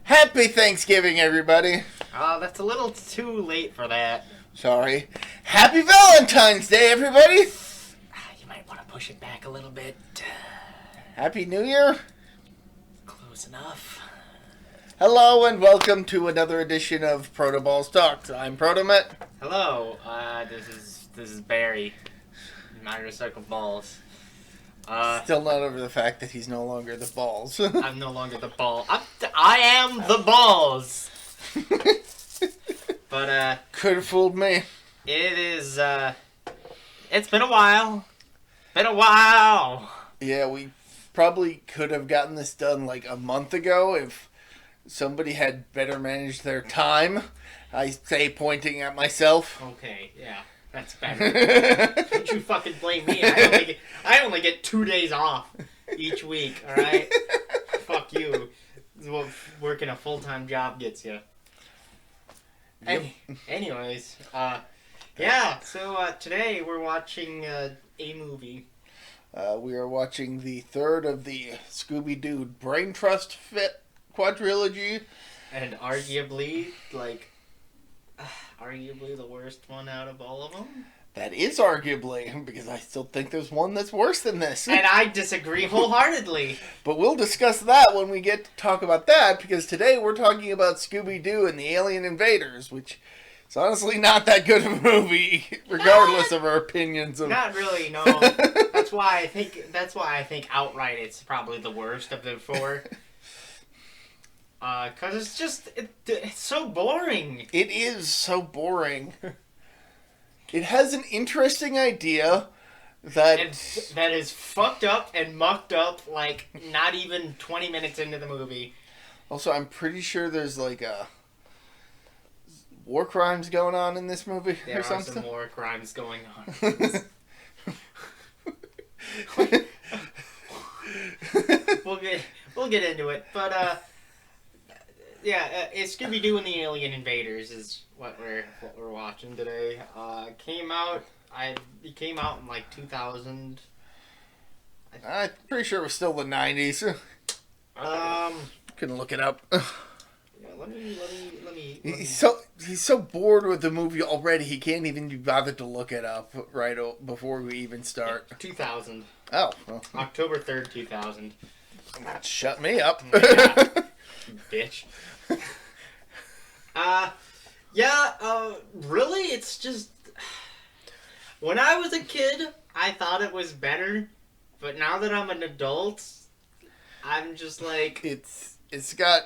Happy Thanksgiving, everybody. That's a little too late for that. Sorry. Happy Valentine's Day, everybody. You might want to push it back a little bit. Happy New Year. Close enough. Hello and welcome to another edition of ProtoBalls Talks. I'm ProtoMet. Hello. This is Barry. My recycled balls. Still not over the fact that he's no longer the balls. I'm no longer the ball. I am the balls. But could have fooled me. It is. It's been a while. Yeah, we probably could have gotten this done like a month ago if somebody had better managed their time. I say, pointing at myself. Okay, yeah. That's better. Don't you fucking blame me. I only get 2 days off each week, alright? Fuck you. This is what working a full-time job gets you. Yep. Anyways, so today we're watching a movie. We are watching the third of the Scooby-Doo Brain Trust Fit quadrilogy. And arguably the worst one out of all of them. That is arguably, because I still think there's one that's worse than this. And I disagree wholeheartedly. But we'll discuss that when we get to talk about that, because today we're talking about Scooby-Doo and the Alien Invaders, which is honestly not that good of a movie, regardless of our opinions. Not really, no. That's why I think outright it's probably the worst of the four. Because it's so boring. It is so boring. It has an interesting idea that is fucked up and mucked up like not even 20 minutes into the movie. Also, I'm pretty sure there's like war crimes going on in this movie or something. There are some war crimes going on. We'll get into it, but it's Scooby-Doo and the Alien Invaders is what we're watching today. It came out in like 2000. I'm pretty sure it was still the 90s. Couldn't look it up. Yeah, let me. He's so bored with the movie already. He can't even be bothered to look it up right before we even start. 2000. Oh, well. October 3rd, 2000. Shut me up. Yeah. Bitch. Really, it's just... When I was a kid, I thought it was better, but now that I'm an adult, I'm just like... It's got...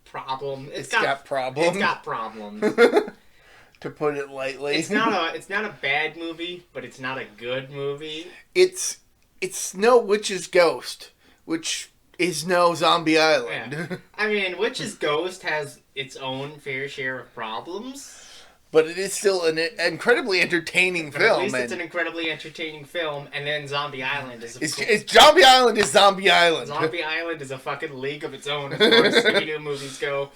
Problem. It's got problems. It's got problems. To put it lightly. It's not a bad movie, but it's not a good movie. It's no Witch's Ghost, which is no Zombie Island. Yeah. I mean, Witch's Ghost has its own fair share of problems. But it is still an incredibly entertaining film. At least it's an incredibly entertaining film, and then Zombie Island is Zombie Island is Zombie Island. Zombie Island is a fucking league of its own as far as Scooby-Doo movies go.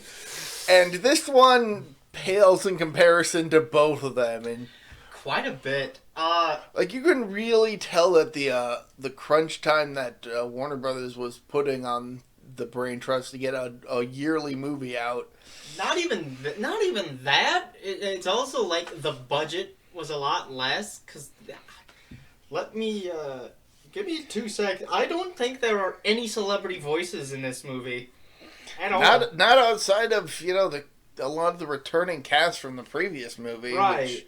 And this one pales in comparison to both of them, and quite a bit. Like, you can really tell that the crunch time that Warner Brothers was putting on the Brain Trust to get a yearly movie out. Not even that. It's also like the budget was a lot less. Cause give me 2 seconds. I don't think there are any celebrity voices in this movie at all. Not outside of a lot of the returning cast from the previous movie, right? Which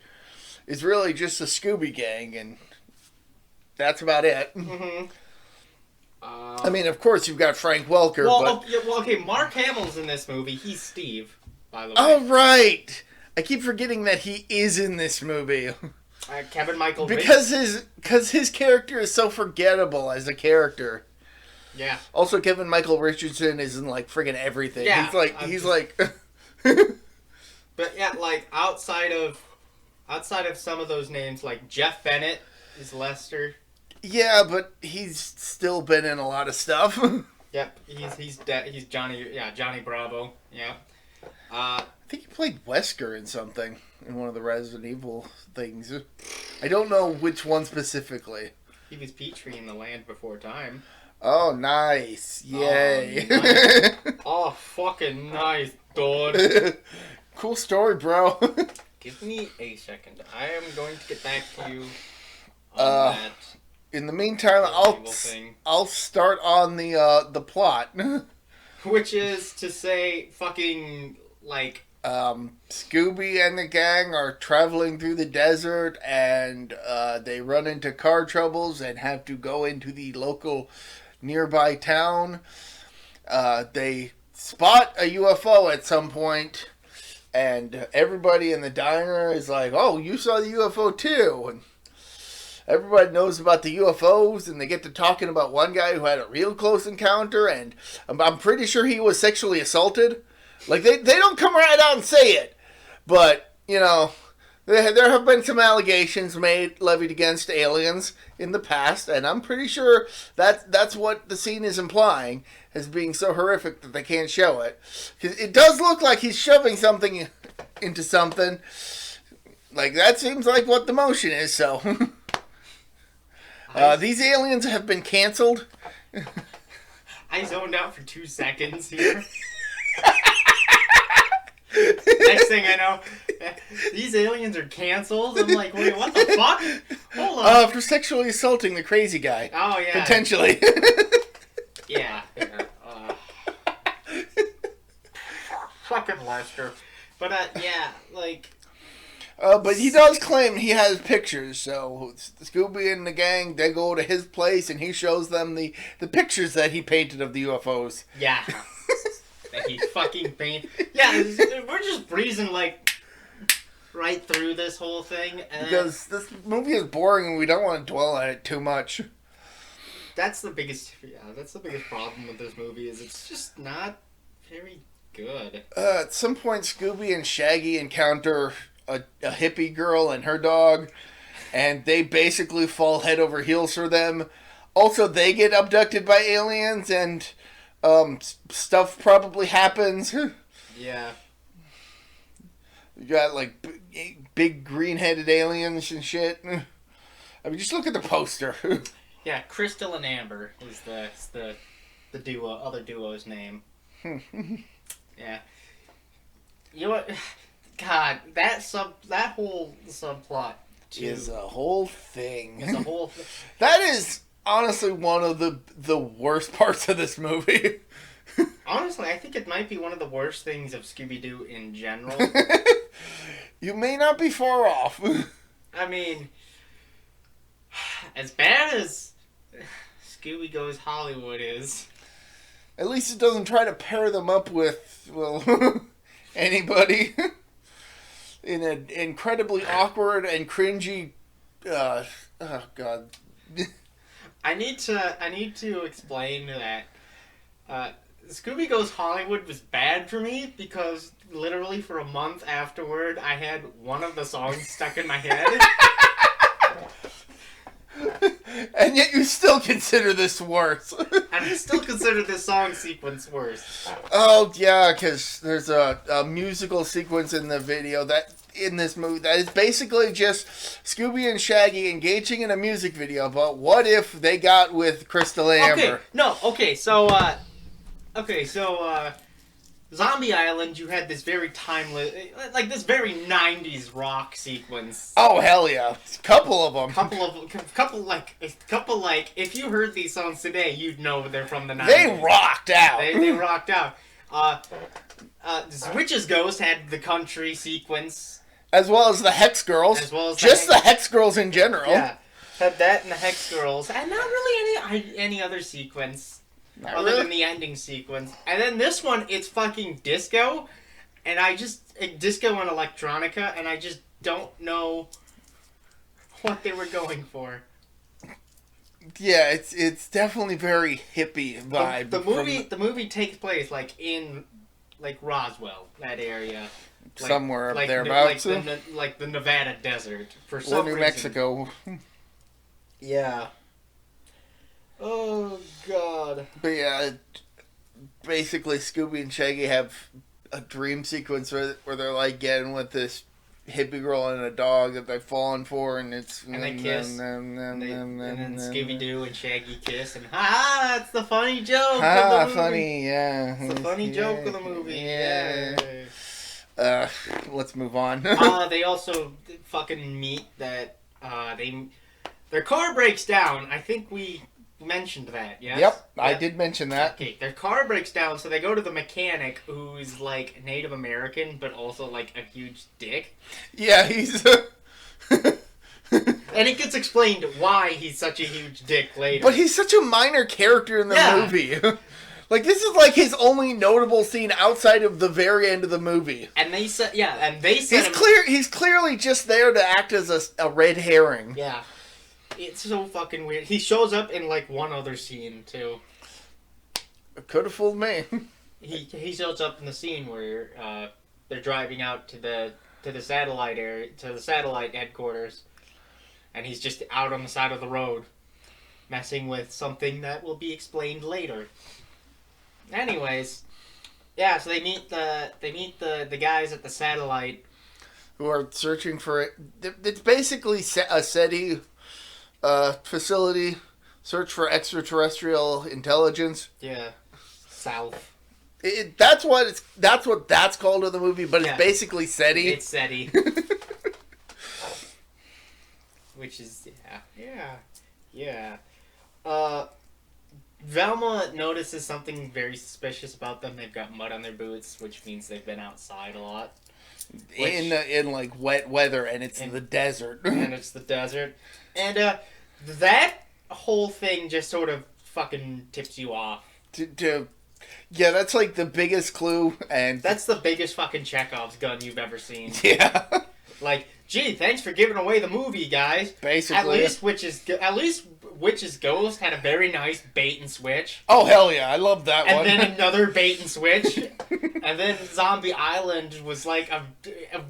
is really just a Scooby Gang, and that's about it. Mm-hmm. I mean, of course, you've got Frank Welker. Okay, Mark Hamill's in this movie. He's Steve, by the way. Oh, right. I keep forgetting that he is in this movie. Kevin Michael because his character is so forgettable as a character. Yeah. Also, Kevin Michael Richardson is in like friggin' everything. Yeah, he's like. But yeah, like outside of some of those names, like Jeff Bennett is Lester. Yeah, but he's still been in a lot of stuff. Yep, he's Johnny. Yeah, Johnny Bravo. Yeah. I think he played Wesker in something in one of the Resident Evil things. I don't know which one specifically. He was Petrie in The Land Before Time. Oh, nice! Yay! Oh, fucking nice, dude. Cool story, bro. Give me a second. I am going to get back to you on that. In the meantime, I'll start on the plot. Which is to say, fucking, like... Scooby and the gang are traveling through the desert, and they run into car troubles and have to go into the local nearby town. They spot a UFO at some point, and everybody in the diner is like, "Oh, you saw the UFO too!" And everybody knows about the UFOs, and they get to talking about one guy who had a real close encounter, and I'm pretty sure he was sexually assaulted. Like, they don't come right out and say it, but, you know, there have been some allegations levied against aliens in the past, and I'm pretty sure that's what the scene is implying, as being so horrific that they can't show it. 'Cause it does look like he's shoving something into something. Like, that seems like what the motion is, so... these aliens have been canceled. I zoned out for 2 seconds here. Next thing I know, these aliens are canceled. I'm like, wait, what the fuck? Hold on. For sexually assaulting the crazy guy. Oh, yeah. Potentially. Yeah. Fucking Lester. But, yeah, like... But he does claim he has pictures, so Scooby and the gang, they go to his place and he shows them the pictures that he painted of the UFOs. Yeah. That he fucking painted. Yeah, we're just breezing, like, right through this whole thing. Because this movie is boring and we don't want to dwell on it too much. That's the biggest problem with this movie, is it's just not very good. At some point, Scooby and Shaggy encounter a hippie girl and her dog, and they basically fall head over heels for them. Also, they get abducted by aliens, and stuff probably happens. Yeah. You got, like, big green-headed aliens and shit. I mean, just look at the poster. Yeah, Crystal and Amber is the other duo's name. Yeah. You know what? God, that whole subplot too, is a whole thing. That is honestly one of the worst parts of this movie. Honestly, I think it might be one of the worst things of Scooby-Doo in general. You may not be far off. I mean, as bad as Scooby Goes Hollywood is, at least it doesn't try to pair them up with, well, anybody. In an incredibly awkward and cringy, oh god. I need to explain that Scooby Goes Hollywood was bad for me because literally for a month afterward I had one of the songs stuck in my head. And yet you still consider this worse. And I still consider this song sequence worse. Oh, yeah, because there's a musical sequence in the video in this movie that is basically just Scooby and Shaggy engaging in a music video about what if they got with Crystal Amber. So Zombie Island, you had this very timeless, like this very 90s rock sequence. Oh, hell yeah. A couple of them. Couple like, if you heard these songs today, you'd know they're from the 90s. They rocked out. They rocked out. Witch's Ghost had the country sequence. As well as the Hex Girls. The Hex Girls in general. Yeah. Had that and the Hex Girls. And not really any other sequence. Other than the ending sequence. And then this one, it's fucking disco. And disco and electronica. And I just don't know what they were going for. Yeah, it's definitely very hippie vibe. The movie takes place like in Roswell, that area. Somewhere up thereabouts. Like the Nevada desert. For some New reason. Mexico. Yeah. Oh, God. But yeah, basically Scooby and Shaggy have a dream sequence where they're like getting with this hippie girl and a dog that they've fallen for, and it's And they kiss. and then Scooby-Doo and Shaggy kiss, and that's the funny joke of the movie. Funny, yeah. It's the funny joke of the movie. Yeah. Let's move on. They also fucking meet that their car breaks down. I think we mentioned that. Yes? Yep, I did mention that. Okay, their car breaks down, so they go to the mechanic, who's like Native American, but also like a huge dick. Yeah, he's. And it gets explained why he's such a huge dick later. But he's such a minor character in the movie. Like, this is like his only notable scene outside of the very end of the movie. And they said, he's clearly just there to act as a red herring. Yeah. It's so fucking weird. He shows up in like one other scene too. It could have fooled me. He shows up in the scene where they're driving out to the satellite area, to the satellite headquarters, and he's just out on the side of the road, messing with something that will be explained later. Anyways, yeah. So they meet the guys at the satellite who are searching for it. It's basically a SETI facility, search for extraterrestrial intelligence. Yeah, South. That's what that's called in the movie, but it's basically SETI. It's SETI. Which is yeah. Velma notices something very suspicious about them. They've got mud on their boots, which means they've been outside a lot. In like wet weather, and it's the desert. And it's the desert. And that whole thing just sort of fucking tips you off. Yeah, that's like the biggest clue, and that's the biggest fucking Chekhov's gun you've ever seen. Yeah. Like, gee, thanks for giving away the movie, guys. Basically. At least Witch's Ghost had a very nice bait and switch. Oh, hell yeah, I love that one. And then another bait and switch. And then Zombie Island was like a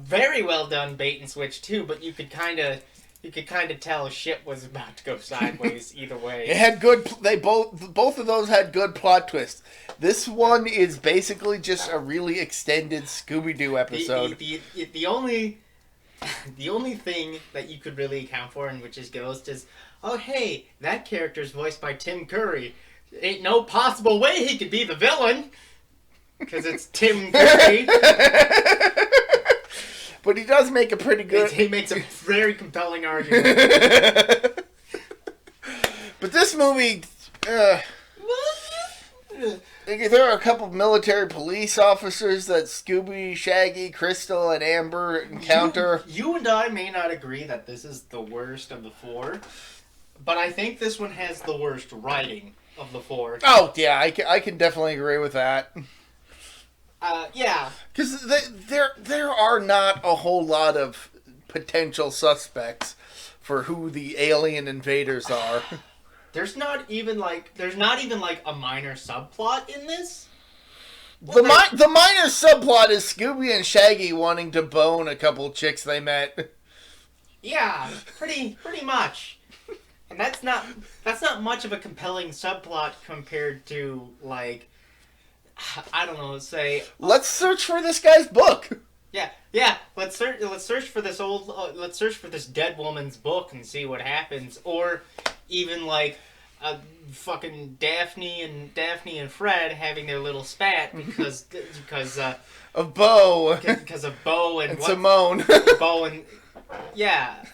very well done bait and switch too, but you could kind of tell shit was about to go sideways either way. It had good. Both of those had good plot twists. This one is basically just a really extended Scooby-Doo episode. The only thing that you could really account for in Witch's Ghost is, oh hey, that character's voiced by Tim Curry. Ain't no possible way he could be the villain, because it's Tim Curry. But he does make a pretty good... He makes a very compelling argument. But this movie... there are a couple of military police officers that Scooby, Shaggy, Crystal, and Amber encounter. You and I may not agree that this is the worst of the four, but I think this one has the worst writing of the four. Oh, yeah, I can definitely agree with that. Yeah. Because there are not a whole lot of potential suspects for who the alien invaders are. There's not even like a minor subplot in this. Well, the minor subplot is Scooby and Shaggy wanting to bone a couple chicks they met. Yeah, pretty much. And that's not much of a compelling subplot compared to, like, I don't know, say... Let's search for this guy's book. Yeah. Let's search for this let's search for this dead woman's book and see what happens. Or even like fucking Daphne and Fred having their little spat because of Bo. Because of Bo and Simone. Bo and yeah,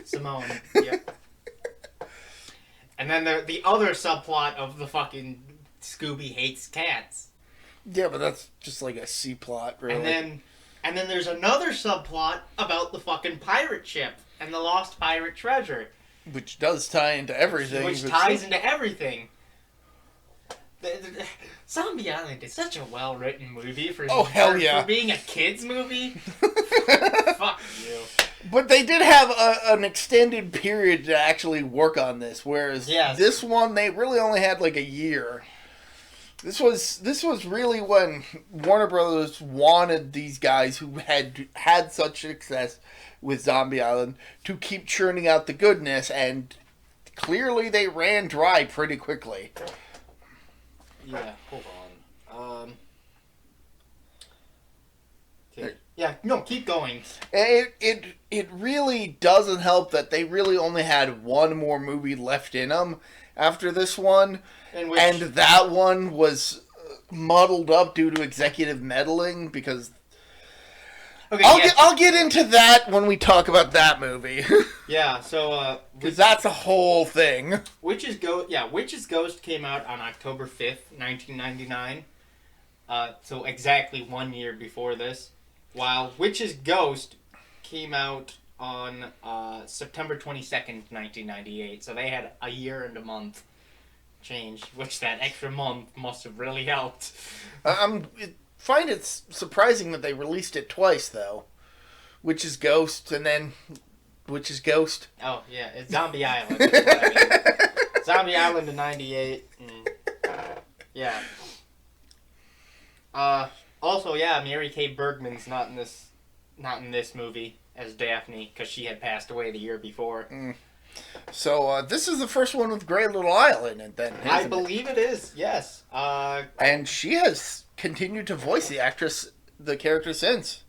Simone. Yeah. And then the other subplot of the fucking Scooby hates cats. Yeah, but that's just like a C plot, really. And then there's another subplot about the fucking pirate ship and the lost pirate treasure. Which does tie into everything. Which ties into everything. Zombie Island is such a well-written movie for being a kid's movie. Fuck you. But they did have an extended period to actually work on this, whereas this one, they really only had like a year. This was really when Warner Brothers wanted these guys who had such success with Zombie Island to keep churning out the goodness, and clearly they ran dry pretty quickly. Yeah, hold on. Okay, Yeah, no, keep going. It really doesn't help that they really only had one more movie left in them after this one, and that one was muddled up due to executive meddling because. Okay, I'll get into that when we talk about that movie. Yeah, so because that's a whole thing. Witch's Ghost came out on October 5th, 1999. So exactly 1 year before this. While Witch's Ghost came out on September 22nd, 1998. So they had a year and a month change, which that extra month must have really helped. I find it surprising that they released it twice, though. Witch's Ghost and then Witch's Ghost. Oh, yeah, it's Zombie Island. Is what I mean. Zombie Island in 98. Yeah. Also, yeah, Mary Kay Bergman's not in this movie as Daphne because she had passed away the year before. So this is the first one with Great Little Isle in it, then. I believe it is. Yes. And she has continued to voice the character since,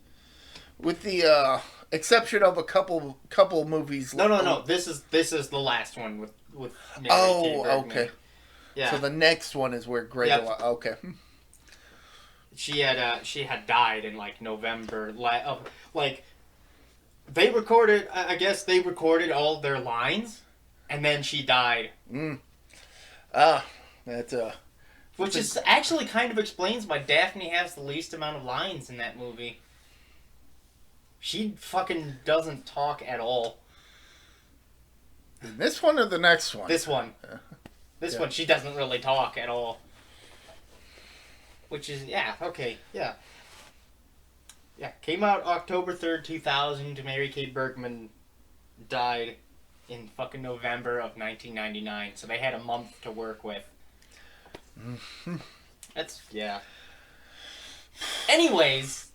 with the exception of a couple movies. No. This is the last one with Mary Kay Bergman. Okay. Yeah. So the next one is where Great Little Isle. Okay. She had died in like November they recorded I guess they recorded all their lines and then she died. That's which is actually kind of explains why Daphne has the least amount of lines in that movie. She fucking doesn't talk at all. This one or the next one? This one. This one she doesn't really talk at all. Which is, okay. Came out October 3rd, 2000. Mary Kay Bergman died in fucking November of 1999. So they had a month to work with. That's, yeah. Anyways.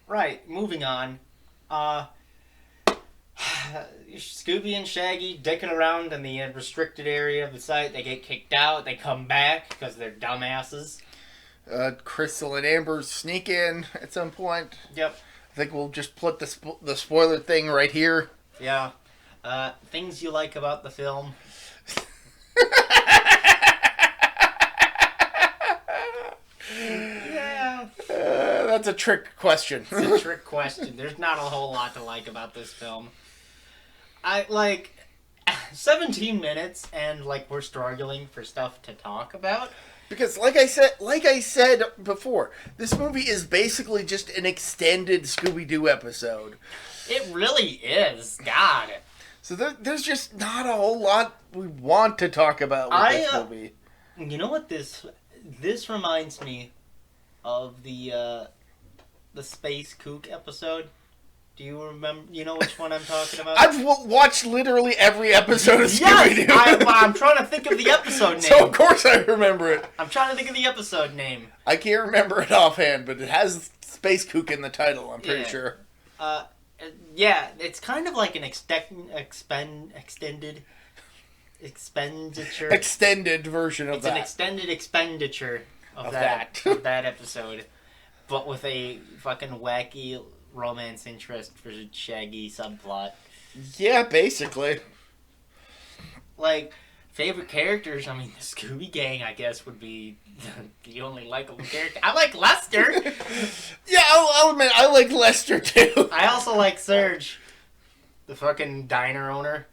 Right, moving on. Scooby and Shaggy dicking around in the restricted area of the site. They get kicked out. They come back because they're dumbasses. Crystal and Amber sneak in at some point. Yep. I think we'll just put the spoiler thing right here. Yeah. Things you like about the film. Yeah. That's a trick question. It's a trick question. There's not a whole lot to like about this film. 17 minutes and we're struggling for stuff to talk about. Because, like I said before, this movie is basically just an extended Scooby-Doo episode. It really is. God. So there's just not a whole lot we want to talk about with this movie. You know what this reminds me of the Space Kook episode. Do you remember? You know which one I'm talking about? I've watched literally every episode of Scooby-Doo. I'm trying to think of the episode name. So of course I remember it. I'm trying to think of the episode name. I can't remember it offhand, but it has Space Kook in the title, I'm pretty sure. It's kind of like an extended expenditure. Extended version of that. It's an extended expenditure of that episode. But with a fucking wacky romance interest for Shaggy subplot. Yeah, basically. Favorite characters, I mean, the Scooby Gang, I guess, would be the only likable character. I like Lester! Yeah, I'll admit, I like Lester, too. I also like Serge, the fucking diner owner.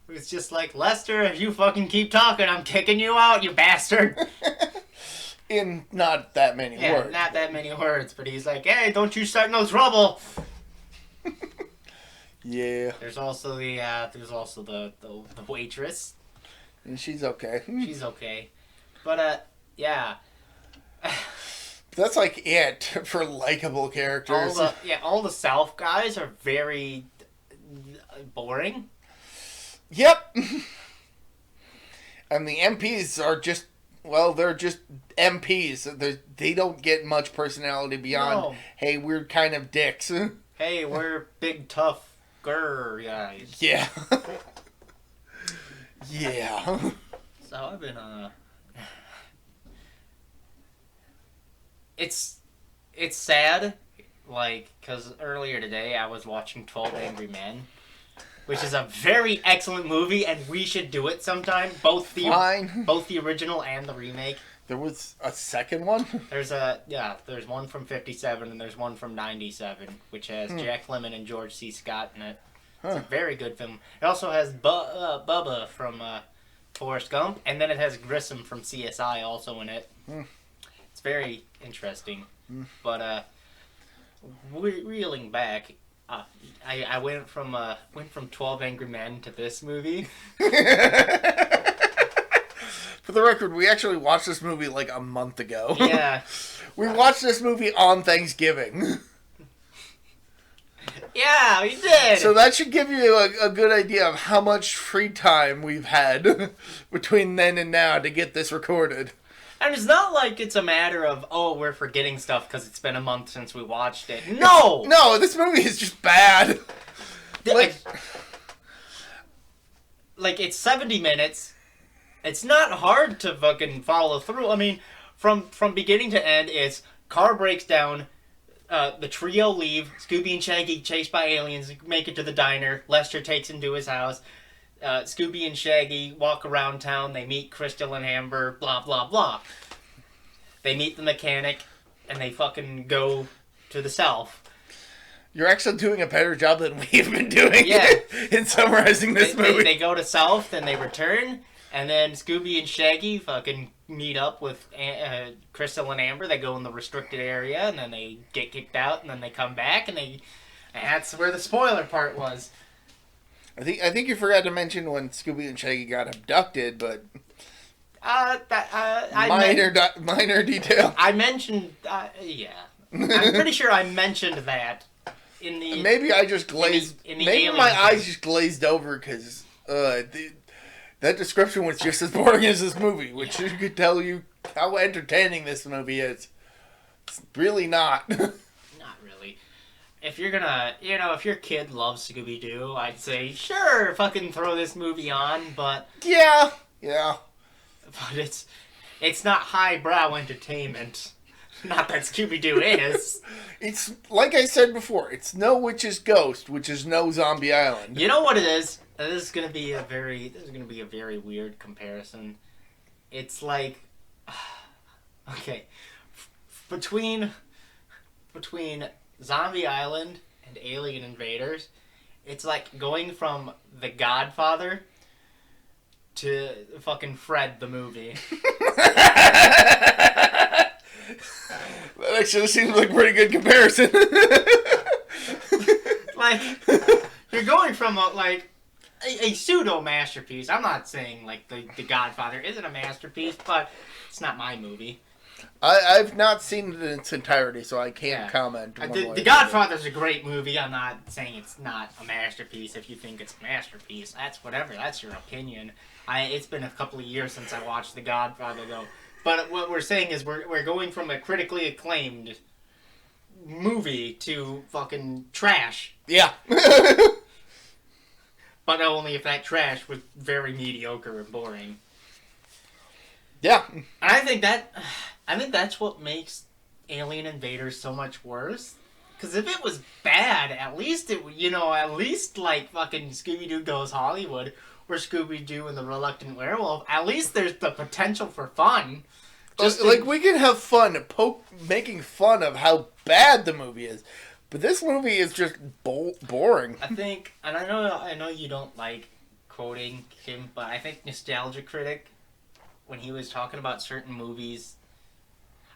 It's just like, Lester, if you fucking keep talking, I'm kicking you out, you bastard! In not that many words. Yeah, not that many words, but he's like, hey, don't you start no trouble! Yeah. There's also the waitress. And she's okay. She's okay. But, yeah. That's like it for likable characters. All the South guys are very boring. Yep. And the MPs are just, they're just MPs. They don't get much personality beyond, hey, we're kind of dicks. Hey, we're big, tough guys. Yeah. Yeah. So I've been, It's sad like, because earlier today I was watching 12 Angry Men, which is a very excellent movie, and we should do it sometime. Fine. Both the original and the remake. There was a second one? There's one from 57 and there's one from 97, which has Jack Lemmon and George C. Scott in it. It's a very good film. It also has Bubba from Forrest Gump, and then it has Grissom from CSI also in it. It's very interesting. But reeling back, I went from 12 Angry Men to this movie. For the record, we actually watched this movie like a month ago. Yeah. We watched this movie on Thanksgiving. Yeah, we did. So that should give you a good idea of how much free time we've had between then and now to get this recorded. And it's not like it's a matter of, oh, we're forgetting stuff because it's been a month since we watched it. No! No, this movie is just bad. Like it's 70 minutes. It's not hard to fucking follow through. I mean, from beginning to end, it's car breaks down, the trio leave, Scooby and Shaggy chased by aliens, make it to the diner, Lester takes him to his house, Scooby and Shaggy walk around town, they meet Crystal and Amber, blah, blah, blah. They meet the mechanic, and they fucking go to the south. You're actually doing a better job than we've been doing in summarizing this movie. They go to south, and they return. And then Scooby and Shaggy fucking meet up with Crystal and Amber. They go in the restricted area, and then they get kicked out, and then they come back, and that's where the spoiler part was. I think you forgot to mention when Scooby and Shaggy got abducted, but minor detail. I mentioned, yeah, I'm pretty sure I mentioned that in the. Maybe I just glazed. Maybe my eyes just glazed over because that description was just as boring as this movie, which could tell you how entertaining this movie is. It's really not. Not really. If you're gonna, if your kid loves Scooby-Doo, I'd say, sure, fucking throw this movie on, but... Yeah. But it's not highbrow entertainment. Not that Scooby-Doo is. It's, like I said before, it's no Witch's Ghost, which is no Zombie Island. You know what it is? This is gonna be a very weird comparison. It's like, okay, between Zombie Island and Alien Invaders, it's like going from The Godfather to fucking Fred the movie. That actually seems like a pretty good comparison. Like, you're going from a pseudo masterpiece. I'm not saying like the Godfather isn't a masterpiece, but it's not my movie. I've not seen it in its entirety, so I can't comment. The Godfather's a great movie. I'm not saying it's not a masterpiece. If you think it's a masterpiece, that's whatever. That's your opinion. It's been a couple of years since I watched The Godfather, though. But what we're saying is we're going from a critically acclaimed movie to fucking trash. Yeah. But only if that trash was very mediocre and boring. Yeah. And I think that's what makes Alien Invaders so much worse. Because if it was bad, at least like fucking Scooby-Doo Goes Hollywood or Scooby-Doo and the Reluctant Werewolf, at least there's the potential for fun. We can have fun making fun of how bad the movie is. But this movie is just boring. I think, and I know you don't like quoting him, but I think Nostalgia Critic, when he was talking about certain movies,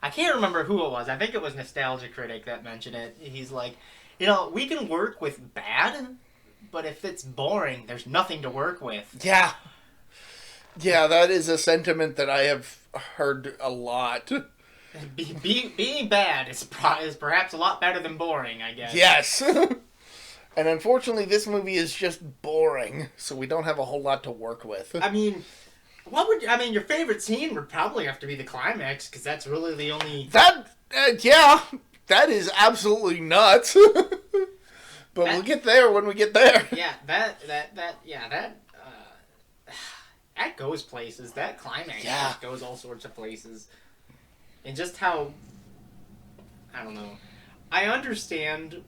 I can't remember who it was. I think it was Nostalgia Critic that mentioned it. He's like, we can work with bad, but if it's boring, there's nothing to work with. Yeah. Yeah, that is a sentiment that I have heard a lot. Being bad is perhaps a lot better than boring, I guess. Yes. And unfortunately, this movie is just boring, so we don't have a whole lot to work with. I mean, your favorite scene would probably have to be the climax, because that's really the only... That is absolutely nuts. But we'll get there when we get there. Yeah, that goes places. That climax just goes all sorts of places. And just how, I don't know. I understand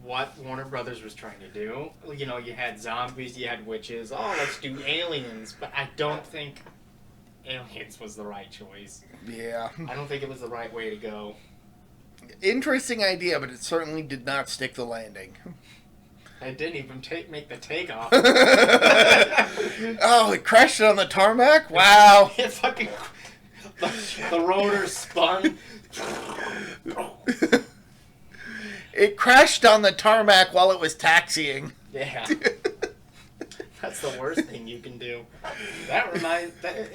what Warner Brothers was trying to do. You know, you had zombies, you had witches. Oh, let's do aliens. But I don't think aliens was the right choice. Yeah. I don't think it was the right way to go. Interesting idea, but it certainly did not stick the landing. I didn't even make the takeoff. Oh, it crashed on the tarmac? Wow. It fucking... The rotor spun. It crashed on the tarmac while it was taxiing. Yeah. That's the worst thing you can do.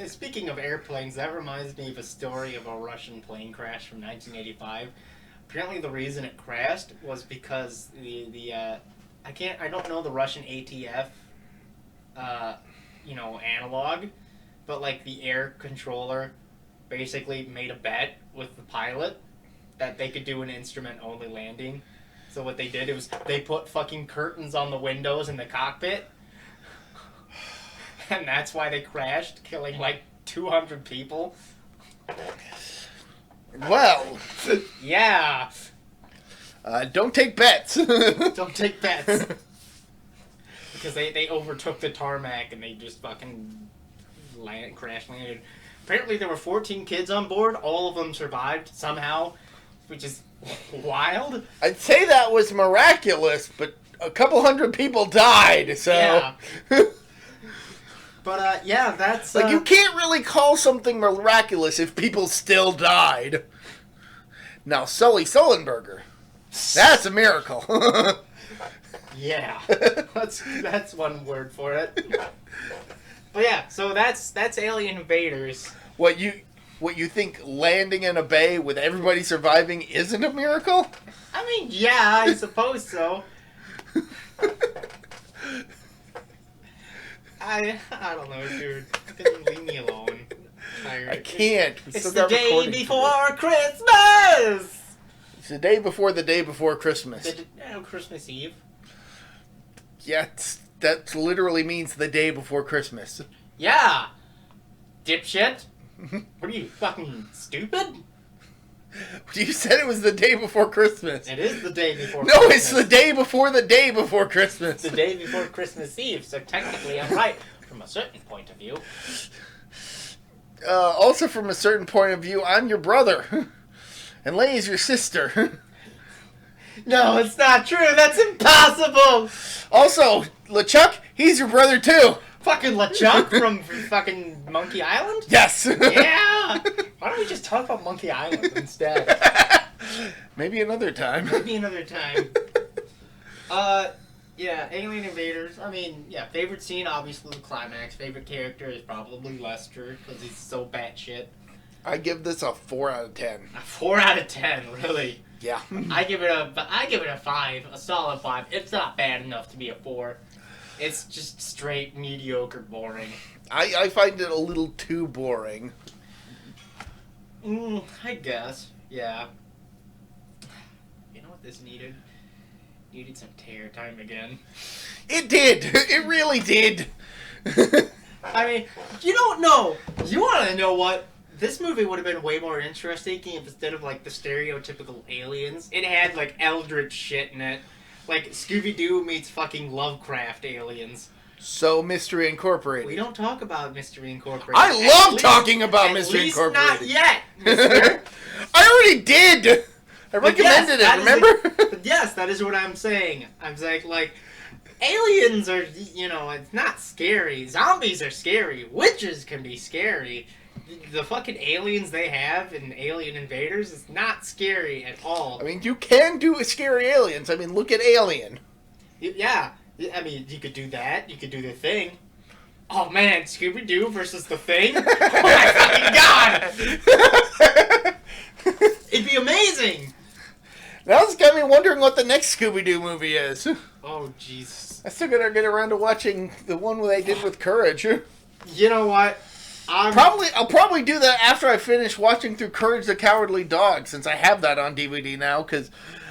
Speaking of airplanes, that reminds me of a story of a Russian plane crash from 1985. Apparently, the reason it crashed was because I don't know the Russian ATF, analog, but like the air controller basically made a bet with the pilot that they could do an instrument-only landing. So what they did was they put fucking curtains on the windows in the cockpit. And that's why they crashed, killing like 200 people. Well. Yeah. Don't take bets. Don't take bets. Because they overtook the tarmac and they just fucking crash landed. Apparently there were 14 kids on board. All of them survived somehow, which is wild. I'd say that was miraculous, but a couple hundred people died, so... Yeah. But, that's... Like, you can't really call something miraculous if people still died. Now, Sully Sullenberger. That's a miracle. Yeah. That's one word for it. But yeah, so that's Alien Invaders. What you think landing in a bay with everybody surviving isn't a miracle? I mean, yeah, I suppose so. I don't know, dude. Leave me alone. I'm tired. I can't. It's the day before Christmas! It's the day before Christmas. Christmas Eve. Yeah, that literally means the day before Christmas. Yeah! Dipshit! What are you, fucking stupid? You said it was the day before Christmas. It is the day before No, Christmas. it's the day before Christmas. It's the day before Christmas Eve, so technically I'm right from a certain point of view. Also from a certain point of view, I'm your brother. And Leigh is your sister. No, it's not true. That's impossible. Also, LeChuck, he's your brother too. Fucking LeChuck from fucking Monkey Island? Yes. Yeah. Why don't we just talk about Monkey Island instead? Maybe another time. Maybe another time. Yeah, Alien Invaders. I mean, yeah, favorite scene, obviously the climax. Favorite character is probably Lester, because he's so batshit. I give this a 4 out of 10. A 4 out of 10, really? Yeah. I give it a 5, a solid 5. It's not bad enough to be a 4. It's just straight mediocre boring. I find it a little too boring. I guess. Yeah. You know what this needed? Needed some tear time again. It did. It really did. I mean, you don't know. You want to know what? This movie would have been way more interesting if instead of, like, the stereotypical aliens, it had, like, eldritch shit in it. Like, Scooby-Doo meets fucking Lovecraft aliens. So, Mystery Incorporated. We don't talk about Mystery Incorporated. I love talking about Mystery Incorporated. Not yet, mister. I already did. I recommended it, remember? Yes, that is what I'm saying. I'm saying, like, aliens are, it's not scary. Zombies are scary. Witches can be scary. The fucking aliens they have in Alien Invaders is not scary at all. I mean, you can do scary aliens. I mean, look at Alien. Yeah. I mean, you could do that. You could do The Thing. Oh, man, Scooby-Doo versus The Thing? Oh, my fucking God! It'd be amazing! Now it's got me wondering what the next Scooby-Doo movie is. Oh, Jesus. I still gotta get around to watching the one they did with Courage. You know what? I'll probably do that after I finish watching through Courage the Cowardly Dog, since I have that on DVD now, because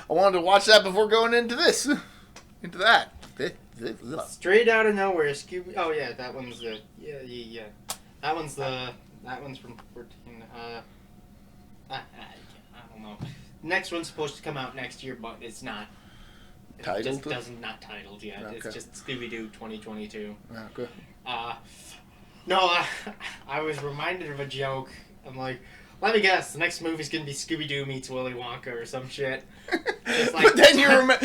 I wanted to watch that before going into this. Into that. Straight out of nowhere, Scooby... Oh, yeah, that one's the... Yeah. That one's from 14. I don't know. Next one's supposed to come out next year, but it's not. Titled? Just doesn't not titled yet. Okay. It's just Scooby-Doo 2022. Okay. I was reminded of a joke. I'm like, let me guess, the next movie's gonna be Scooby-Doo meets Willy Wonka or some shit. Just like but then you remember.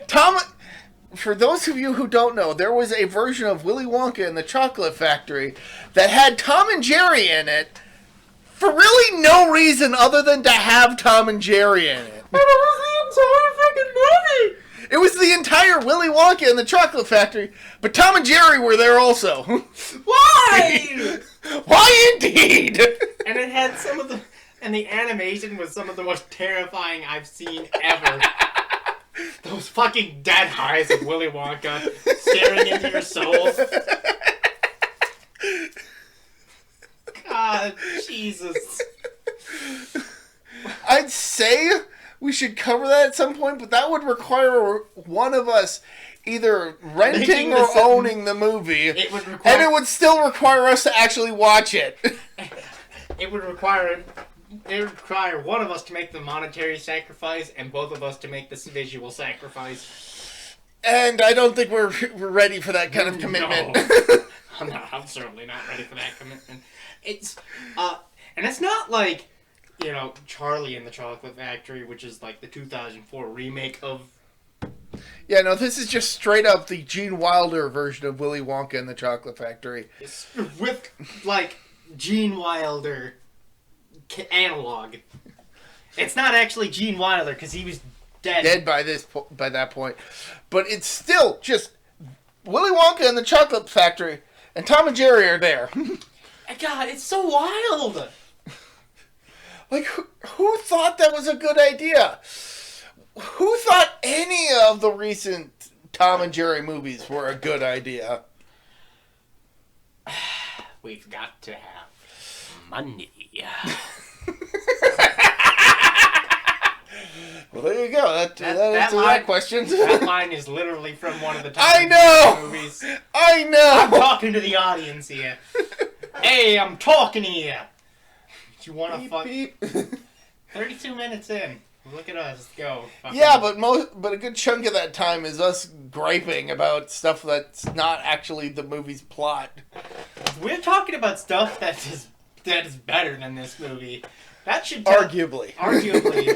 Tom. For those of you who don't know, there was a version of Willy Wonka and the Chocolate Factory that had Tom and Jerry in it for really no reason other than to have Tom and Jerry in it. And it was the entire fucking movie! It was the entire Willy Wonka and the Chocolate Factory, but Tom and Jerry were there also. Why? Why indeed? And it had and the animation was some of the most terrifying I've seen ever. Those fucking dead eyes of Willy Wonka staring into your soul. God, Jesus. I'd say we should cover that at some point, but that would require one of us either renting or owning the movie. And it would still require us to actually watch it. It would require one of us to make the monetary sacrifice and both of us to make this visual sacrifice. And I don't think we're ready for that kind of commitment. No. I'm certainly not ready for that commitment. It's and it's not like, you know, Charlie and the Chocolate Factory, which is like the 2004 remake of. Yeah, no, this is just straight up the Gene Wilder version of Willy Wonka and the Chocolate Factory. It's with like Gene Wilder analog. It's not actually Gene Wilder because he was dead by that point, but it's still just Willy Wonka and the Chocolate Factory, and Tom and Jerry are there. God, it's so wild. Like, who thought that was a good idea? Who thought any of the recent Tom and Jerry movies were a good idea? We've got to have money. Well, there you go. That answers that question. That line is literally from one of the Tom and Jerry movies. I know! I'm talking to the audience here. Hey, I'm talking here. You want to fuck? 32 minutes in. Look at us. Let's go. Yeah, but a good chunk of that time is us griping about stuff that's not actually the movie's plot. We're talking about stuff that is better than this movie. That should arguably.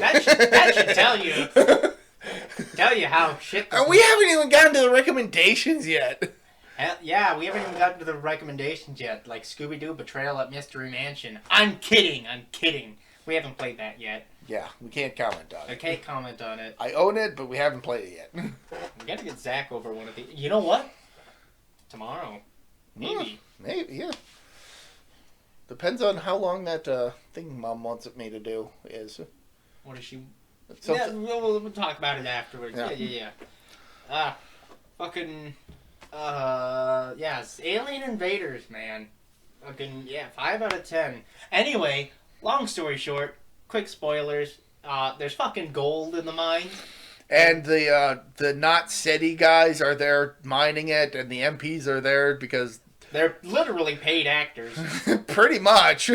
That should tell you how shit. And we haven't even gotten to the recommendations yet. Yeah, we haven't even gotten to the recommendations yet. Like Scooby-Doo Betrayal at Mystery Mansion. I'm kidding. We haven't played that yet. Yeah, we can't comment on it. I can't comment on it. I own it, but we haven't played it yet. We gotta get Zach over one of these. You know what? Tomorrow. Maybe. Maybe, yeah. Depends on how long that thing Mom wants me to do is. What is she? Yeah, we'll talk about it afterwards. Yeah. Yes, Alien Invaders, man. Fucking, yeah, 5 out of 10. Anyway, long story short, quick spoilers. There's fucking gold in the mine. And the not SETI guys are there mining it, and the MPs are there because... They're literally paid actors. Pretty much.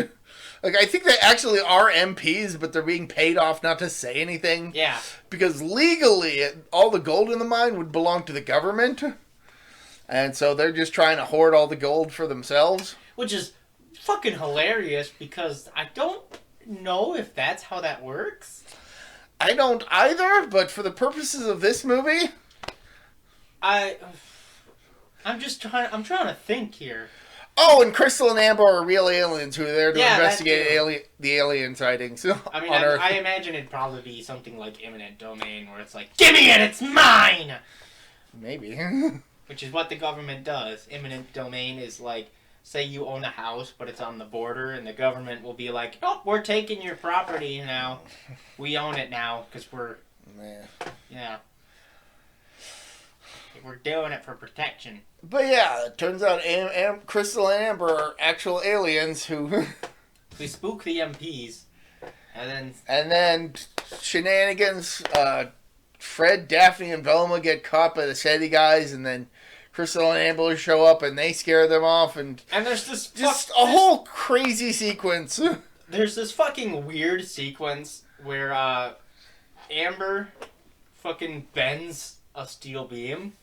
Like, I think they actually are MPs, but they're being paid off not to say anything. Yeah. Because legally, all the gold in the mine would belong to the government. And so they're just trying to hoard all the gold for themselves. Which is fucking hilarious because I don't know if that's how that works. I don't either, but for the purposes of this movie... I'm trying to think here. Oh, and Crystal and Amber are real aliens who are there to investigate the alien sightings on Earth. I imagine it'd probably be something like Eminent Domain, where it's like, give me it, it's mine! Maybe. Which is what the government does. Eminent Domain is like, say you own a house, but it's on the border, and the government will be like, oh, we're taking your property now. We own it now, because we're... Yeah. We're doing it for protection. But yeah, it turns out Crystal and Amber are actual aliens who... We spook the MPs. And then shenanigans, Fred, Daphne, and Velma get caught by the SETI guys, and then Crystal and Amber show up and they scare them off, and there's this just a whole crazy sequence. There's this fucking weird sequence where Amber fucking bends a steel beam,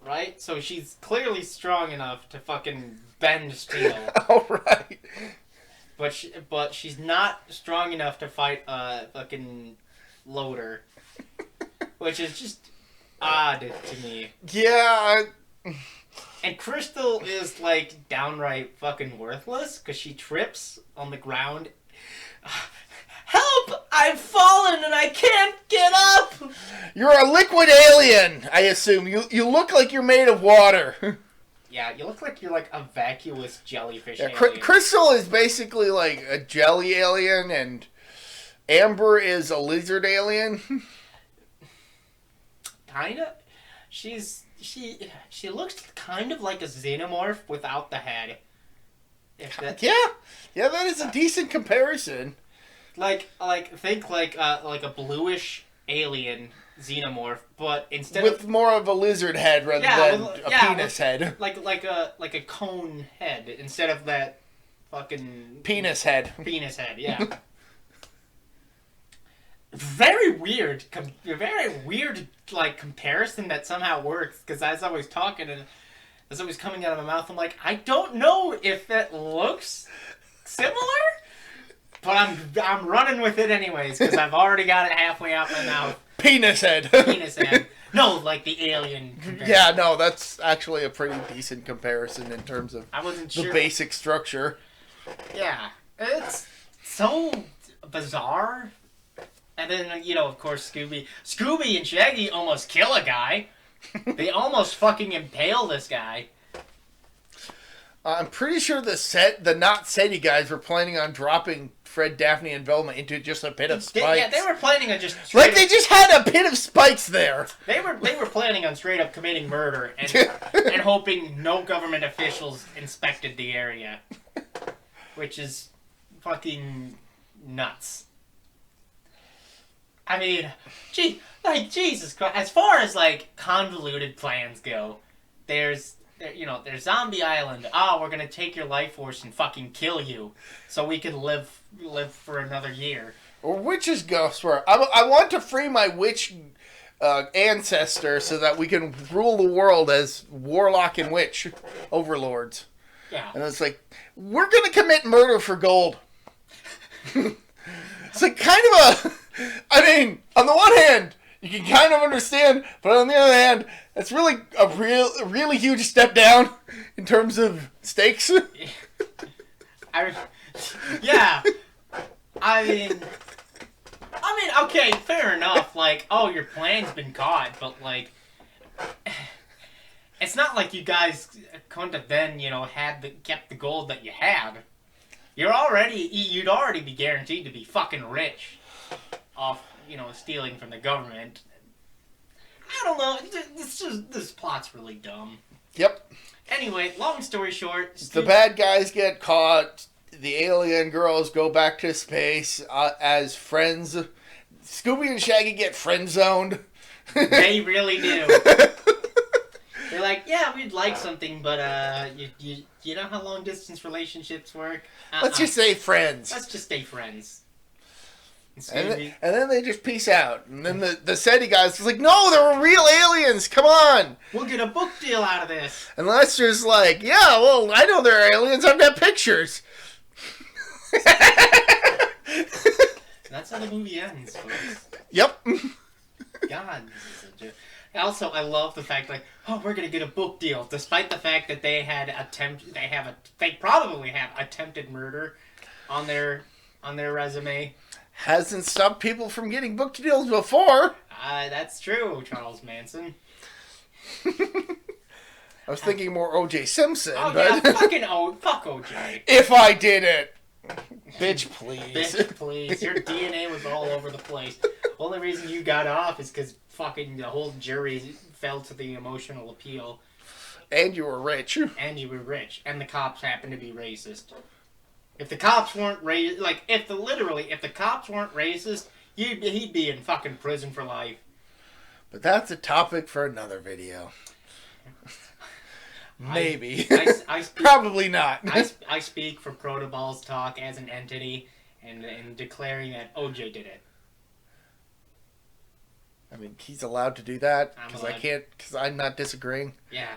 right? So she's clearly strong enough to fucking bend steel. All right. But she's not strong enough to fight a fucking loader, which is just odd to me. Yeah. And Crystal is like downright fucking worthless because she trips on the ground. Help! I've fallen and I can't get up! You're a liquid alien, I assume. You look like you're made of water. Yeah, you look like you're like a vacuous jellyfish Yeah, alien. Crystal is basically like a jelly alien, and Amber is a lizard alien. Kinda. She looks kind of like a xenomorph without the head. Yeah, that is a decent comparison. Think like a bluish alien xenomorph, but instead with more of a lizard head rather than a penis head. Like a cone head instead of that fucking penis head. Penis head, yeah. Very weird like comparison that somehow works, because as I was talking and as it was coming out of my mouth, I'm like, I don't know if that looks similar, but I'm running with it anyways because I've already got it halfway out my mouth. Penis head. Penis head. No, like the alien comparison. Yeah, no, that's actually a pretty decent comparison in terms of I wasn't sure. The basic structure. Yeah, it's so bizarre. And then, of course, Scooby and Shaggy almost kill a guy. They almost fucking impale this guy. I'm pretty sure the not SETI guys were planning on dropping Fred, Daphne, and Velma into just a pit of spikes. They were planning on just... they just had a pit of spikes there. They were planning on straight up committing murder and and hoping no government officials inspected the area. Which is fucking nuts. I mean, Jesus Christ. As far as, convoluted plans go, there's Zombie Island. We're gonna take your life force and fucking kill you so we can live for another year. Or witch's ghost, where I want to free my witch ancestor so that we can rule the world as warlock and witch overlords. Yeah. And it's like, we're gonna commit murder for gold. It's like kind of a... I mean, on the one hand, you can kind of understand, but on the other hand, that's really a really huge step down in terms of stakes. Yeah. I mean, okay, fair enough. Your plan's been caught, but it's not like you guys couldn't have then, kept the gold that you had. You'd already be guaranteed to be fucking rich off, stealing from the government. I don't know. This plot's really dumb. Yep. Anyway, long story short, the bad guys get caught. The alien girls go back to space as friends. Scooby and Shaggy get friend zoned. They really do. They're like, yeah, we'd like something, but you know how long distance relationships work? Let's just say friends. Let's just stay friends. And then they just peace out. And then the SETI guys was like, no, they were real aliens. Come on. We'll get a book deal out of this. And Lester's like, yeah, well, I know they're aliens. I've got pictures. That's how the movie ends, folks. Yep. God. Also, I love the fact, we're gonna get a book deal, despite the fact that they probably have attempted murder on their resume. Hasn't stopped people from getting book deals before. That's true, Charles Manson. I was thinking more O.J. Simpson. Oh, but... yeah, fuck O.J. If I did it. Bitch, please. Bitch, please. Your DNA was all over the place. Only reason you got off is because fucking the whole jury fell to the emotional appeal. And you were rich. And you were rich. And the cops happened to be racist. If the cops weren't if the cops weren't racist, he'd be in fucking prison for life. But that's a topic for another video. Maybe. I speak, Probably not. I speak for ProtoBalls Talk as an entity and declaring that OJ did it. I mean, he's allowed to do that I'm because I allowed. can't, because I'm not disagreeing. Yeah.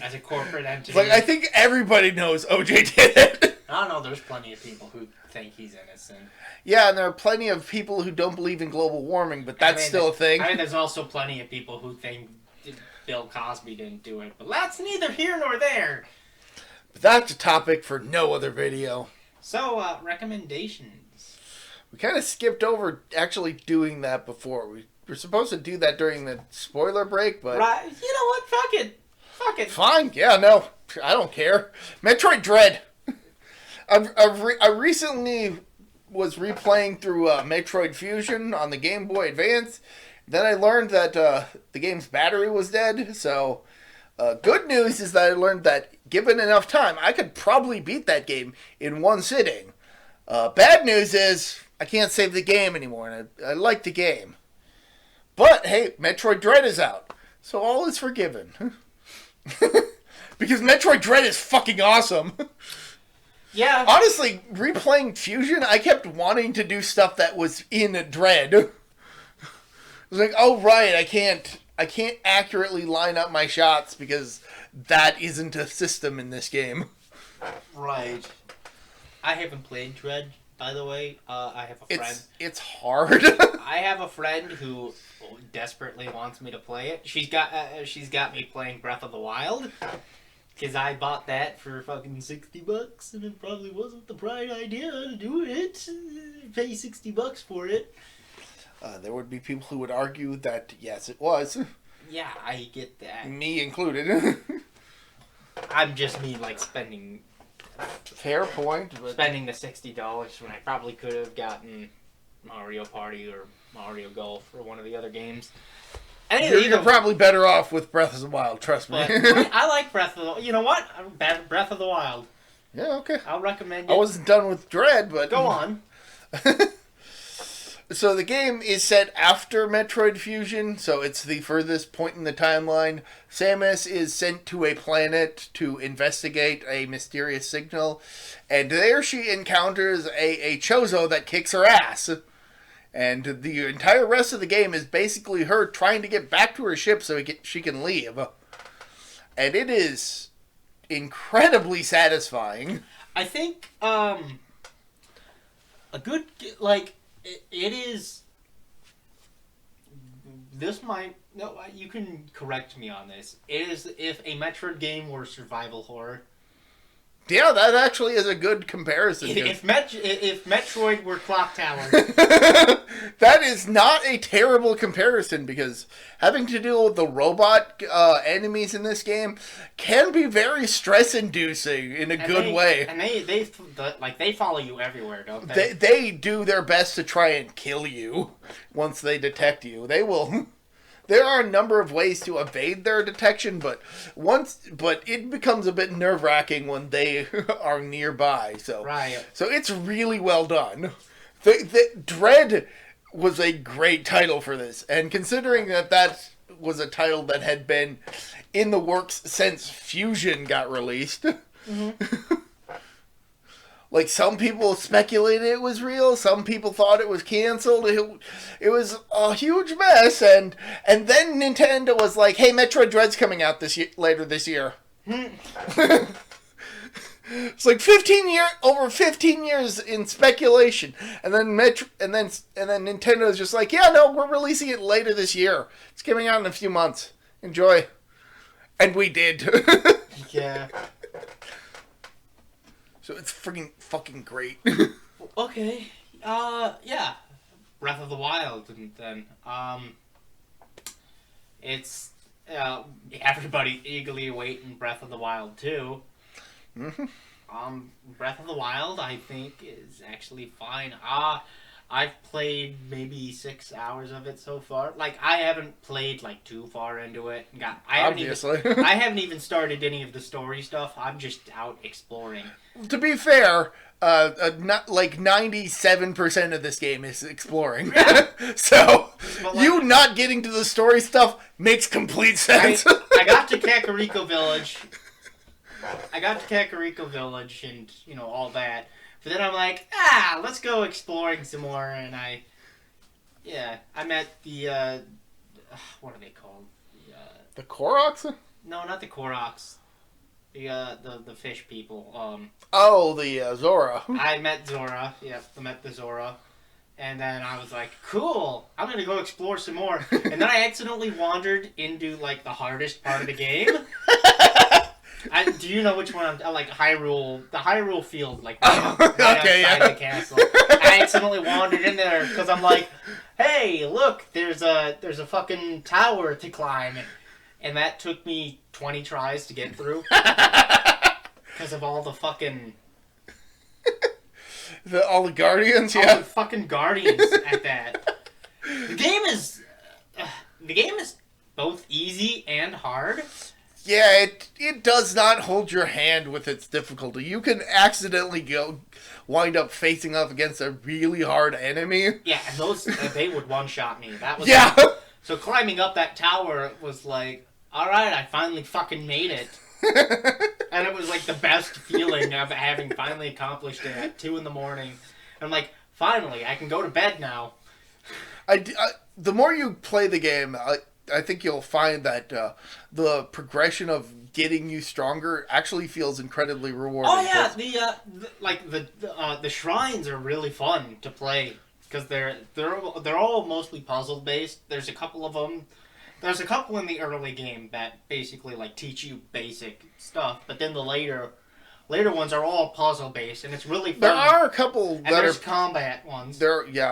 As a corporate entity. It's like, I think everybody knows OJ did it. I don't know, there's plenty of people who think he's innocent. Yeah, and there are plenty of people who don't believe in global warming, but that's still a thing. I mean, there's also plenty of people who think Bill Cosby didn't do it, but that's neither here nor there. But that's a topic for no other video. So, recommendations. We kind of skipped over actually doing that before. We were supposed to do that during the spoiler break, but... Right, you know what? Fuck it. Fuck it. Fine, yeah, no, I don't care. Metroid Dread. I recently was replaying through Metroid Fusion on the Game Boy Advance. Then I learned that the game's battery was dead, so good news is that I learned that given enough time, I could probably beat that game in one sitting. Bad news is I can't save the game anymore, and I like the game. But, hey, Metroid Dread is out, so all is forgiven. Because Metroid Dread is fucking awesome. Yeah. Honestly, replaying Fusion, I kept wanting to do stuff that was in Dread. I was like, oh right, I can't accurately line up my shots because that isn't a system in this game. Right. I haven't played Dread, by the way. I have a friend. It's hard. I have a friend who desperately wants me to play it. She's got me playing Breath of the Wild. Because I bought that for fucking $60, and it probably wasn't the right idea to do it. Pay $60 for it. There would be people who would argue that, yes, it was. Yeah, I get that. Me included. I'm just like spending... Fair point. But... Spending the $60 when I probably could have gotten Mario Party or Mario Golf or one of the other games. You're probably better off with Breath of the Wild, trust me. I like Breath of the Wild. You know what? Breath of the Wild. Yeah, okay. I'll recommend it. I wasn't done with Dread, but... Go on. So the game is set after Metroid Fusion, so it's the furthest point in the timeline. Samus is sent to a planet to investigate a mysterious signal, and there she encounters a Chozo that kicks her ass. And the entire rest of the game is basically her trying to get back to her ship so she can leave. And it is incredibly satisfying. I think, a good, like, it is, this might, no, you can correct me on this. It is if a Metroid game were survival horror. Yeah, that actually is a good comparison. If Metroid were Clock Tower. That is not a terrible comparison, because having to deal with the robot enemies in this game can be very stress-inducing in a good way. And they follow you everywhere, don't they? They do their best to try and kill you once they detect you. They will... There are a number of ways to evade their detection, but it becomes a bit nerve-wracking when they are nearby. So, right. So it's really well done. The Dread was a great title for this, and considering that was a title that had been in the works since Fusion got released. Mm-hmm. Like, some people speculated it was real, some people thought it was canceled, it was a huge mess, and then Nintendo was like, hey, Metroid Dread's coming out later this year. It's like over 15 years in speculation, and then Nintendo's just like, yeah, no, we're releasing it later this year. It's coming out in a few months. Enjoy. And we did. Yeah. So it's fucking great. Okay. Yeah. Breath of the Wild, and then, it's, everybody eagerly awaiting Breath of the Wild 2. Mm-hmm. Breath of the Wild, I think, is actually fine. I've played maybe 6 hours of it so far. Like, I haven't played, like, too far into it. I haven't even started any of the story stuff. I'm just out exploring. To be fair, not like 97% of this game is exploring. Yeah. So, like, you not getting to the story stuff makes complete sense. I got to Kakariko Village. And, all that. But then I'm like, let's go exploring some more. And I met the, what are they called? The Koroks? No, not the Koroks. The fish people. The Zora. I met Zora. Yep, I met the Zora. And then I was like, cool, I'm going to go explore some more. And then I accidentally wandered into, like, the hardest part of the game. Do you know which one? Like Hyrule, the Hyrule field, like right outside the castle. I accidentally wandered in there because I'm like, hey, look, there's a fucking tower to climb, and that took me 20 tries to get through because of all the fucking all the guardians, all the fucking guardians at that. The game is both easy and hard. Yeah, it does not hold your hand with its difficulty. You can accidentally wind up facing up against a really hard enemy. Yeah, and those they would one-shot me. That was so climbing up that tower was like, all right, I finally fucking made it. And it was like the best feeling of having finally accomplished it at 2 a.m. And I'm like, finally, I can go to bed now. The more you play the game, I think you'll find that the progression of getting you stronger actually feels incredibly rewarding. Oh yeah, the shrines are really fun to play because they're all mostly puzzle based. There's a couple of them. There's a couple in the early game that basically like teach you basic stuff, but then the later ones are all puzzle based, and it's really fun. There are a couple and there's combat ones. I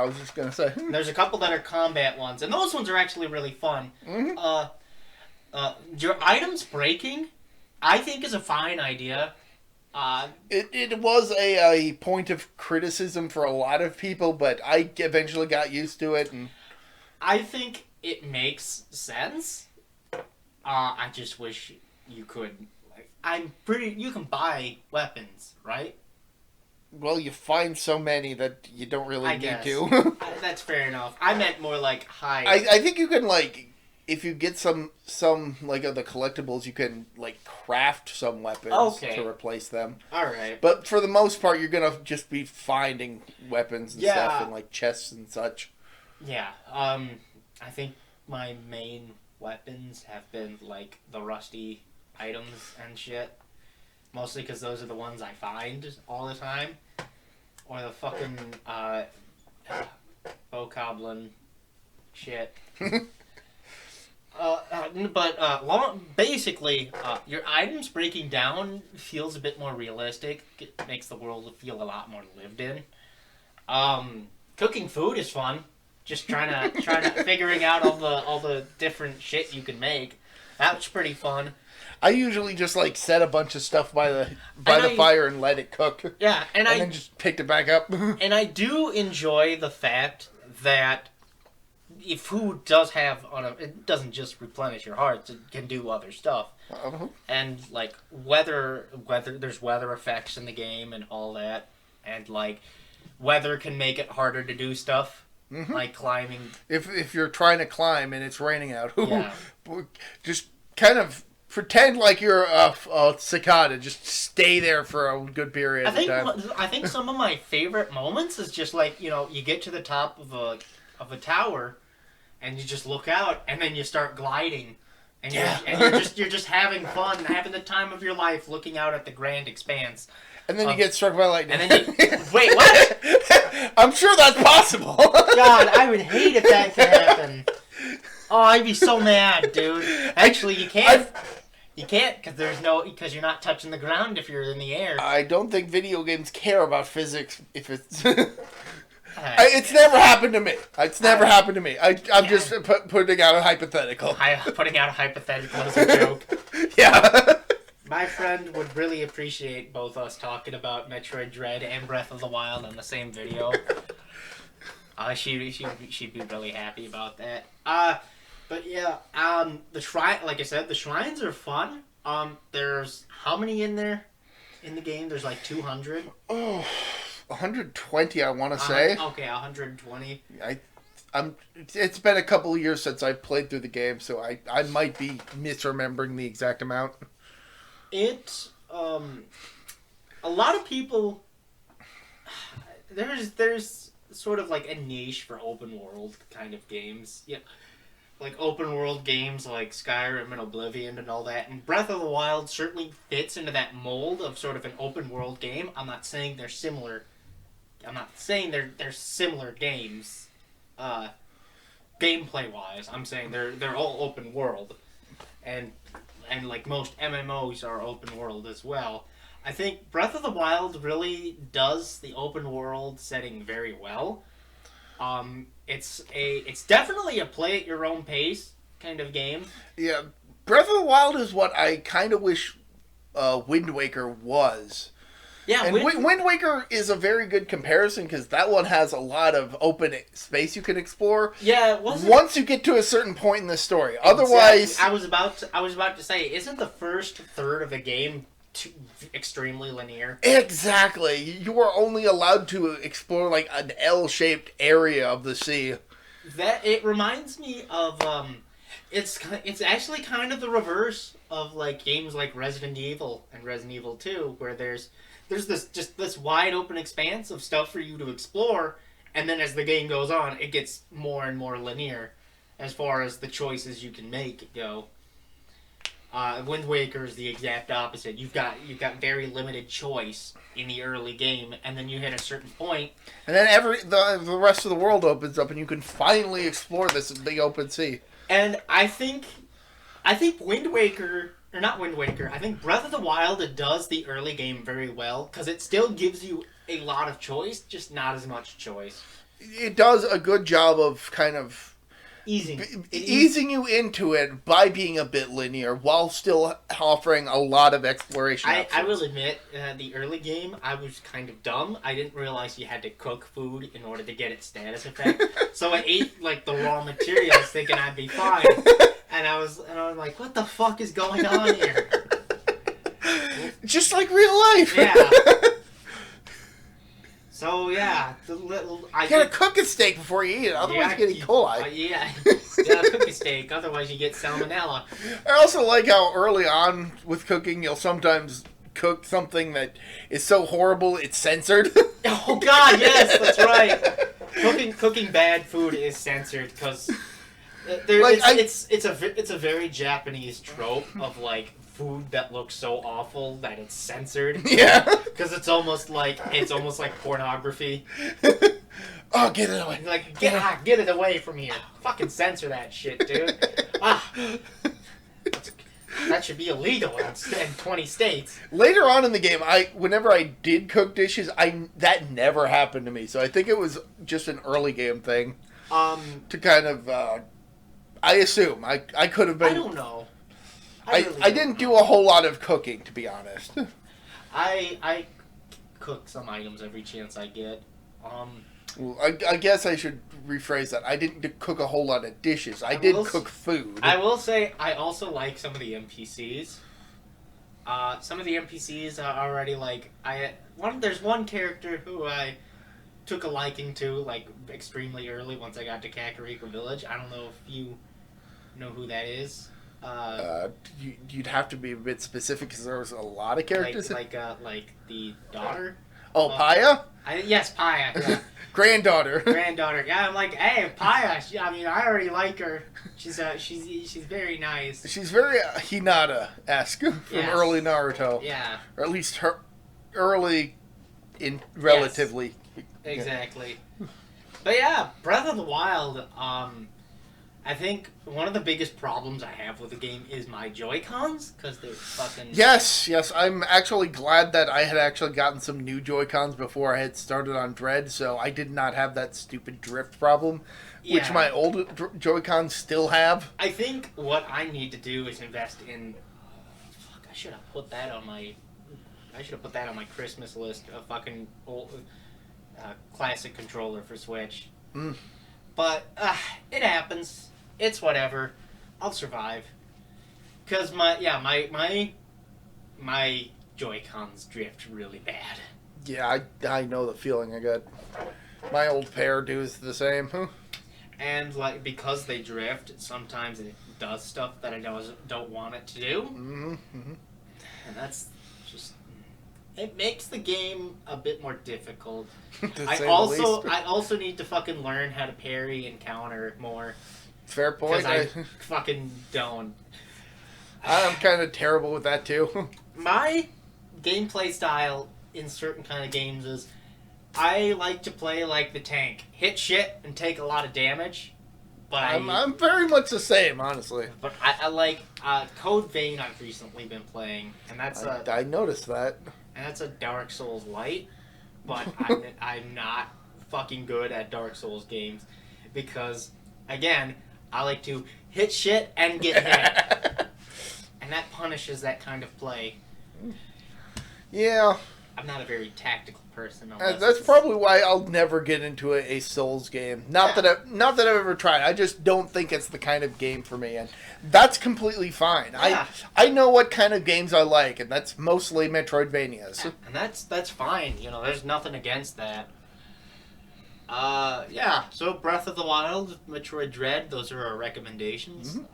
was just gonna say. There's a couple that are combat ones, and those ones are actually really fun. Mm-hmm. Your items breaking, I think, is a fine idea. It was a point of criticism for a lot of people, but I eventually got used to it, and I think it makes sense. I just wish you could. You can buy weapons, right? Well, you find so many that you don't really need to. That's fair enough. I meant more like high. I think you can, like, if you get some like of the collectibles, you can like craft some weapons to replace them. All right. But for the most part, you're gonna just be finding weapons and stuff in like chests and such. Yeah. I think my main weapons have been like the rusty items and shit. Mostly because those are the ones I find all the time. Or the fucking bokoblin shit. Basically, your items breaking down feels a bit more realistic. It makes the world feel a lot more lived in. Cooking food is fun. Just trying to figuring out all the different shit you can make. That's pretty fun. I usually just like set a bunch of stuff by the fire and let it cook. Yeah, and then just picked it back up. And I do enjoy the fact that if food does have it doesn't just replenish your hearts; it can do other stuff. Uh-huh. And like weather there's weather effects in the game and all that, and like weather can make it harder to do stuff. Mm-hmm. Like climbing. If you're trying to climb and it's raining out, just kind of pretend like you're a cicada. Just stay there for a good period of time. I think some of my favorite moments is just like, you get to the top of a tower and you just look out and then you start gliding. And you're just having fun, having the time of your life looking out at the grand expanse. And then you get struck by lightning. And then wait, what? I'm sure that's possible. God, I would hate if that could happen. Oh, I'd be so mad, dude. Actually, you can't. You can't because you're not touching the ground if you're in the air. I don't think video games care about physics if it's. It's never happened to me. It's never happened to me. I'm just putting out a hypothetical. Putting out a hypothetical as a joke. Yeah. My friend would really appreciate both us talking about Metroid Dread and Breath of the Wild in the same video. She'd be really happy about that. But yeah, the shrine, like I said, the shrines are fun. There's how many in there in the game? There's like 200. Oh, 120, I want to say. Okay, 120. It's been a couple of years since I've played through the game, so I might be misremembering the exact amount. It a lot of people there's sort of like a niche for open world kind of games. Yeah. Like open world games like Skyrim and Oblivion and all that. And Breath of the Wild certainly fits into that mold of sort of an open world game. I'm not saying they're similar. I'm not saying they're similar games, gameplay wise. I'm saying they're all open world, and like most MMOs are open world as well. I think Breath of the Wild really does the open world setting very well. It's definitely a play at your own pace kind of game. Yeah, Breath of the Wild is what I kind of wish Wind Waker was. Yeah, and Wind Waker is a very good comparison because that one has a lot of open space you can explore. Yeah, it wasn't... once you get to a certain point in the story. Otherwise, exactly. I was about to say, isn't the first third of the game extremely linear? Exactly. You are only allowed to explore like an L-shaped area of the sea. That it reminds me of it's actually kind of the reverse of like games like Resident Evil and Resident Evil 2, where there's this wide open expanse of stuff for you to explore, and then as the game goes on, it gets more and more linear as far as the choices you can make go. Wind Waker is the exact opposite. You've got very limited choice in the early game, and then you hit a certain point, and then the rest of the world opens up, and you can finally explore this big open sea. And I think Wind Waker, or not Wind Waker, I think Breath of the Wild does the early game very well, because it still gives you a lot of choice, just not as much choice. It does a good job of kind of easing you into it by being a bit linear while still offering a lot of exploration options. I will admit, the early game, I was kind of dumb. I didn't realize you had to cook food in order to get its status effect. So I ate like the raw materials thinking I'd be fine. And I was like, what the fuck is going on here? Just like real life. Yeah. So yeah, you gotta cook a steak before you eat it, otherwise you get E. coli. Yeah, you gotta cook a steak, otherwise you get salmonella. I also like how early on with cooking, you'll sometimes cook something that is so horrible it's censored. Oh God, yes, that's right. Cooking bad food is censored because it's a very Japanese trope of like food that looks so awful that it's censored. Yeah. Because it's almost like pornography. Oh, get it away! Like get it away from here! Fucking censor that shit, dude. That should be illegal in 20 states. Later on in the game, whenever I did cook dishes, that never happened to me. So I think it was just an early game thing. To kind of, I assume I could have been. I don't know. I didn't do a whole lot of cooking, to be honest. I cook some items every chance I get. Well, I guess I should rephrase that. I didn't cook a whole lot of dishes. I did cook food. I will say I also like some of the NPCs. Some of the NPCs are already like there's one character who I took a liking to like extremely early once I got to Kakariko Village. I don't know if you know who that is. You'd have to be a bit specific because there was a lot of characters. Like the daughter. Oh, Paya? Yes, Paya. Yeah. Granddaughter. Yeah, I'm like, hey, Paya. I already like her. She's very nice. She's very Hinata-esque from early Naruto. Yeah. Or at least her early in relatively. Yes, exactly. But yeah, Breath of the Wild. I think one of the biggest problems I have with the game is my Joy-Cons, because they're fucking... Yes, I'm actually glad that I had actually gotten some new Joy-Cons before I had started on Dread, so I did not have that stupid drift problem, which my old Joy-Cons still have. I think what I need to do is invest in... I should have put that on my Christmas list, a fucking old, classic controller for Switch. Mm. But, it happens. It's whatever. I'll survive. Because my Joy-Cons drift really bad. Yeah, I know the feeling I got. My old pair does the same. And like because they drift, sometimes it does stuff that I don't want it to do, Mm-hmm. Mm-hmm. and that's just it makes the game a bit more difficult. To I say the also least. I also need to fucking learn how to parry and counter more Fair because point. I fucking don't. I'm kind of terrible with that too. My gameplay style in certain kind of games is I like to play like the tank, hit shit and take a lot of damage. But I'm very much the same, honestly. But I like Code Vein. I've recently been playing, and that's I noticed that. a Dark Souls light. But I'm not fucking good at Dark Souls games because again I like to hit shit and get hit, and that punishes that kind of play. Yeah. I'm not a very tactical person. That's probably why I'll never get into a Souls game. Not that I've ever tried. I just don't think it's the kind of game for me, and that's completely fine. Yeah. I know what kind of games I like, and that's mostly Metroidvanias. And that's fine. You know, there's nothing against that. Yeah. So Breath of the Wild, Metroid Dread, those are our recommendations. Mm-hmm.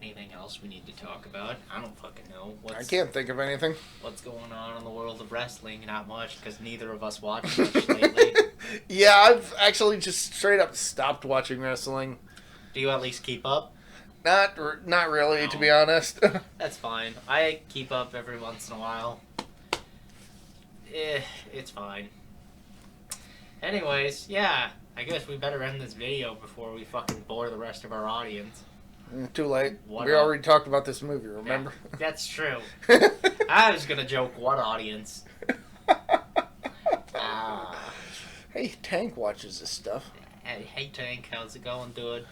Anything else we need to talk about? I don't fucking know. I can't think of anything. What's going on in the world of wrestling? Not much, because neither of us watch much lately. Yeah, I've actually just straight up stopped watching wrestling. Do you at least keep up? Not really, No. to be honest. That's fine. I keep up every once in a while. It's fine. Anyways, yeah, I guess we better end this video before we fucking bore the rest of our audience. Too late. What We up? already talked about this movie, remember? Yeah, that's true. I was gonna joke, what audience? Hey, Tank watches this stuff. Hey Tank, how's it going, dude?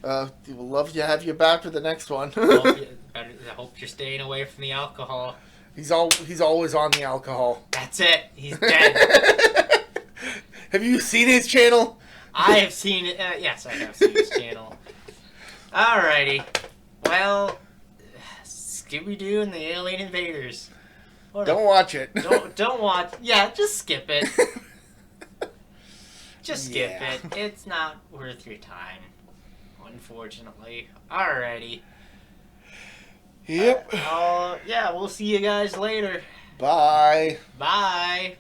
We'd love to have you back for the next one. I hope you're staying away from the alcohol. He's always on the alcohol. That's it. He's dead. Have you seen his channel? I have seen it. Yes, I have seen his channel. Alrighty. Well, Scooby-Doo and the Alien Invaders. Don't watch it. Don't watch. Yeah, just skip it. Just skip Yeah. it. It's not worth your time, unfortunately. Alrighty. Yep. Yeah, we'll see you guys later. Bye. Bye.